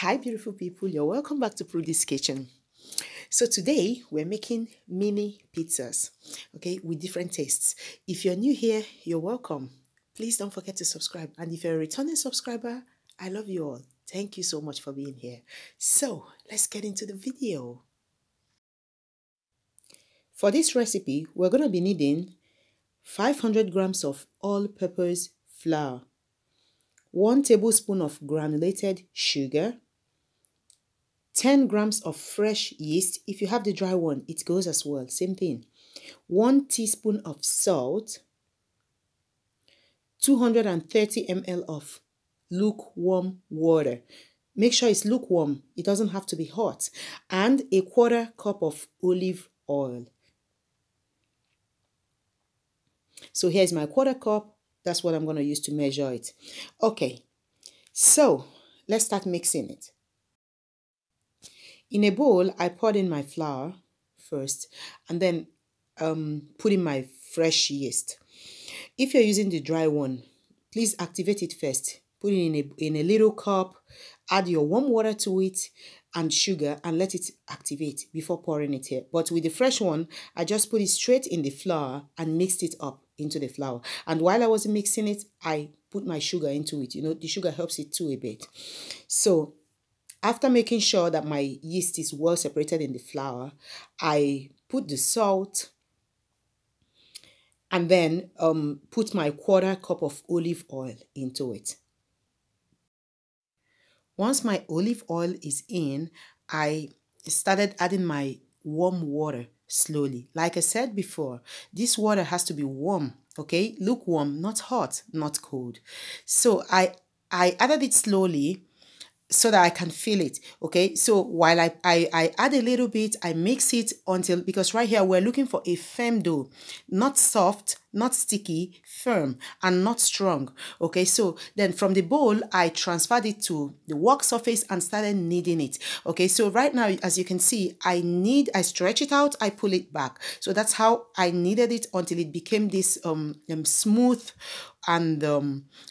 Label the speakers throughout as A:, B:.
A: Hi beautiful people, you're welcome back to Prudy's Kitchen. So today we're making mini pizzas, okay, with different tastes. If you're new here, you're welcome. Please don't forget to subscribe, and if you're a returning subscriber, I love you all. Thank you so much for being here. So let's get into the video. For this recipe, we're going to be needing 500 grams of all-purpose flour, 1 tablespoon of granulated sugar, 10 grams of fresh yeast. If you have the dry one, it goes as well, same thing. 1 teaspoon of salt, 230 ml of lukewarm water. Make sure it's lukewarm, it doesn't have to be hot, and a 1/4 cup of olive oil. So here's my 1/4 cup. That's what I'm going to use to measure it. Okay, so let's start mixing it. In a bowl, I poured in my flour first and then put in my fresh yeast. If you're using the dry one, please activate it first. Put it in a little cup, add your warm water to it and sugar and let it activate before pouring it here. But with the fresh one, I just put it straight in the flour and mixed it up into the flour. And while I was mixing it, I put my sugar into it. You know, the sugar helps it too a bit. So after making sure that my yeast is well separated in the flour, I put the salt and then put my 1/4 cup of olive oil into it. Once my olive oil is in, I started adding my warm water slowly. Like I said before, this water has to be warm, okay? Lukewarm, not hot, not cold. So I added it slowly so that I can feel it, okay? So while I add a little bit, I mix it until, because right here we're looking for a firm dough, not soft, not sticky, firm, and not strong, okay? So then from the bowl, I transferred it to the work surface and started kneading it, okay? So right now, as you can see, I stretch it out, I pull it back. So that's how I kneaded it until it became this smooth and,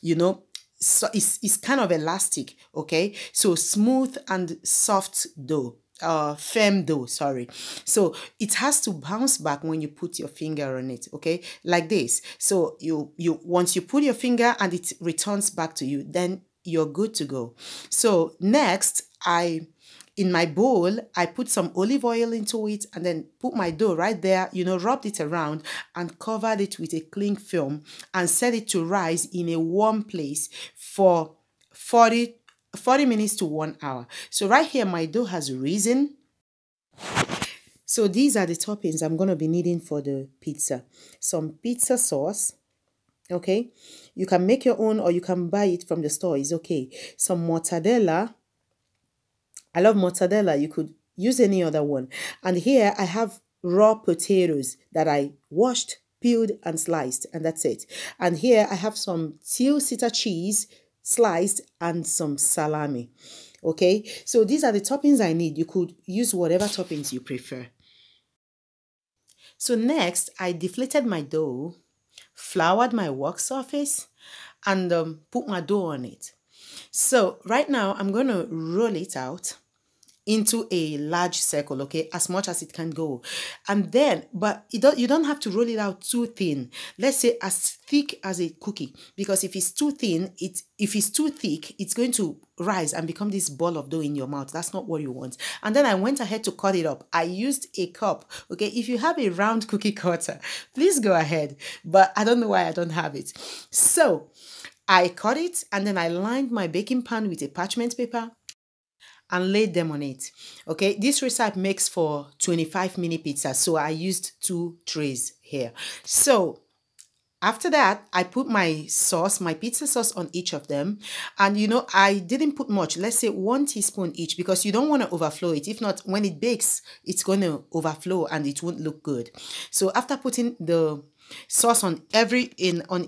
A: you know, so it's kind of elastic, okay? So smooth and soft dough, firm dough, sorry. So it has to bounce back when you put your finger on it, okay? Like this. So you once you put your finger and it returns back to you, then you're good to go. So next, in my bowl, I put some olive oil into it and then put my dough right there, you know, rubbed it around and covered it with a cling film and set it to rise in a warm place for 40 minutes to 1 hour. So right here, my dough has risen. So these are the toppings I'm going to be needing for the pizza. Some pizza sauce, okay? You can make your own or you can buy it from the store, it's okay. Some mortadella. I love mortadella. You could use any other one. And here I have raw potatoes that I washed, peeled, and sliced, and that's it. And here I have some Tilsiter cheese sliced and some salami. Okay, so these are the toppings I need. You could use whatever toppings you prefer. So next, I deflated my dough, floured my work surface, and put my dough on it. So right now, I'm going to roll it out into a large circle, okay, as much as it can go. And then, but you don't have to roll it out too thin. Let's say as thick as a cookie, because if it's too thin, if it's too thick, it's going to rise and become this ball of dough in your mouth. That's not what you want. And then I went ahead to cut it up. I used a cup, okay? If you have a round cookie cutter, please go ahead. But I don't know why I don't have it. So I cut it and then I lined my baking pan with a parchment paper and laid them on it. Okay, this recipe makes for 25 mini pizzas, so I used 2 trays here. So after that, I put my sauce, my pizza sauce on each of them. And you know, I didn't put much, let's say 1 teaspoon each, because you don't want to overflow it. If not, when it bakes, it's going to overflow and it won't look good. So after putting the sauce on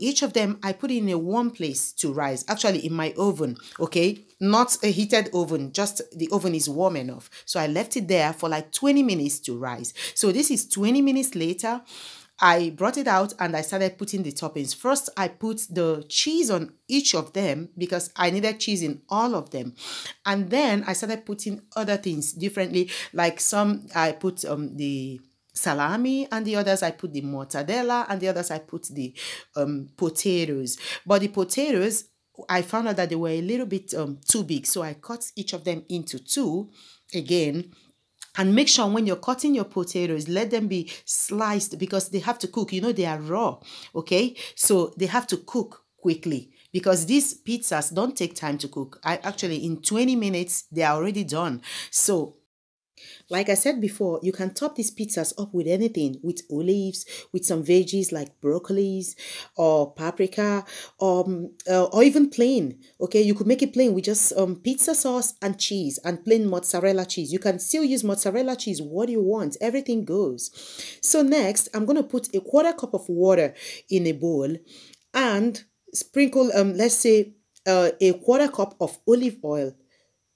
A: each of them, I put it in a warm place to rise, actually in my oven, okay, not a heated oven, just the oven is warm enough. So I left it there for like 20 minutes to rise. So this is 20 minutes later, I brought it out and I started putting the toppings. First, I put the cheese on each of them because I needed cheese in all of them. And then I started putting other things differently. Like some, I put the salami, and the others I put the mortadella, and the others I put the potatoes. But the potatoes, I found out that they were a little bit too big. So I cut each of them into two again. And make sure when you're cutting your potatoes, let them be sliced because they have to cook. You know, they are raw, okay? So they have to cook quickly because these pizzas don't take time to cook. In 20 minutes, they are already done. So like I said before, you can top these pizzas up with anything, with olives, with some veggies like broccolis or paprika, or even plain. Okay, you could make it plain with just pizza sauce and cheese and plain mozzarella cheese. You can still use mozzarella cheese. What do you want? Everything goes. So next, I'm going to put a quarter cup of water in a bowl and sprinkle, let's say, a quarter cup of olive oil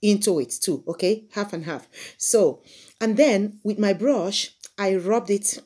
A: into it too, okay? Half and half. So, and then with my brush, I rubbed it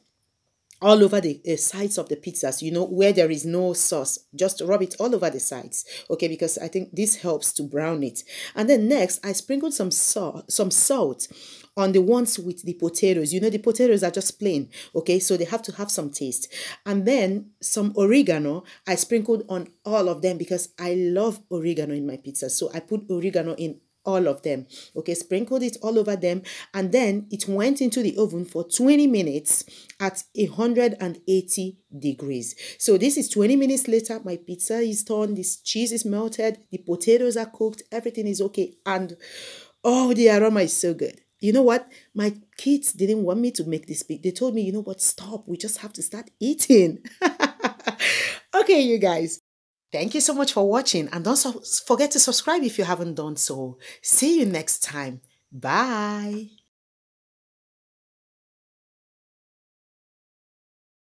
A: all over the sides of the pizzas, you know, where there is no sauce. Just rub it all over the sides, okay? Because I think this helps to brown it. And then next, I sprinkled some salt on the ones with the potatoes. You know, the potatoes are just plain, okay? So they have to have some taste. And then some oregano, I sprinkled on all of them because I love oregano in my pizza. So I put oregano in all of them, okay? Sprinkled it all over them, and then it went into the oven for 20 minutes at 180 degrees. So this is 20 minutes later. My pizza is done, this cheese is melted, the potatoes are cooked, everything is okay, and oh, the aroma is so good. You know what? My kids didn't want me to make this big. They told me, you know what, stop, we just have to start eating. Okay, you guys. Thank you so much for watching, and don't forget to subscribe if you haven't done so. See you next time. Bye.